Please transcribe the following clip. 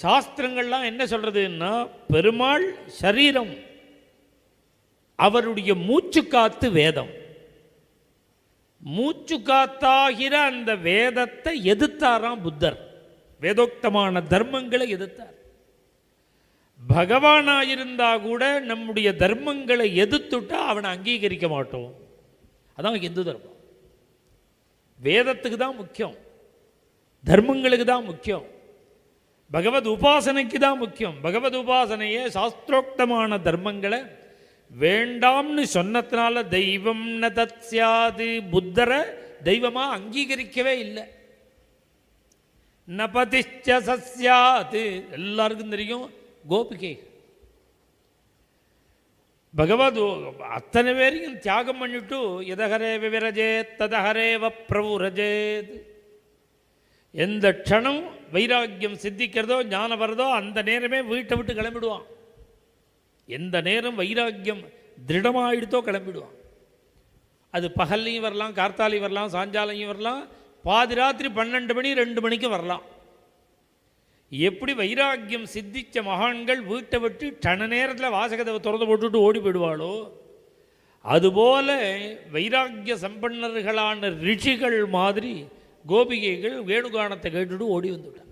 சாஸ்திரங்கள்லாம் என்ன சொல்றதுன்னா, பெருமாள் சரீரம், அவருடைய மூச்சு காத்து வேதம். மூச்சு காத்தாகிற அந்த வேதத்தை எதிர்த்தாராம் புத்தர். வேதோக்தமான தர்மங்களை எதிர்த்தார். பகவானாயிருந்தா கூட நம்முடைய தர்மங்களை எதிர்த்துட்டா அவனை அங்கீகரிக்க மாட்டோம். அதான் இந்து தர்மம். வேதத்துக்கு தான் முக்கியம், தர்மங்களுக்கு தான் முக்கியம், பகவத் உபாசனைக்கு தான் முக்கியம். பகவத் உபாசனையே சாஸ்திரோக்தமான தர்மங்களை வேண்டாம்னு சொன்னதுனால தெய்வம் ந தத்யாது, புத்தரை தெய்வமா அங்கீகரிக்கவே இல்லை. நபதிச்ச சஸ்யாது, எல்லாருக்கும் தெரியும். கோபிகை பகவத் அத்தனை பேரையும் தியாகம் பண்ணிட்டு எதஹரே விவிரஜே ததஹரேவ பிரபுரஜேத். எந்த க்ஷணம் வைராக்கியம் சித்திக்கிறதோ ஞானம் வருதோ அந்த நேரமே வீட்டை விட்டு கிளம்பிடுவான். எந்த நேரம் வைராக்கியம் திருடமாயிடுத்தோ கிளம்பிடுவான். அது பகல்லையும் வரலாம், கார்த்தாலையும் வரலாம், சாயங்காலையும் வரலாம், பாதி ராத்திரி 12 மணி 2 மணிக்கு வரலாம். எப்படி வைராக்கியம் சித்திச்ச மகான்கள் வீட்டை விட்டு கண நேரத்தில் வாசகத்தை திறந்து போட்டுட்டு ஓடி போயிடுவாளோ, அதுபோல வைராக்கிய சம்பன்னர்களான ரிஷிகள் மாதிரி கோபிகைகள் வேணுகானத்தை கேட்டுட்டு ஓடி வந்துவிட்டாங்க.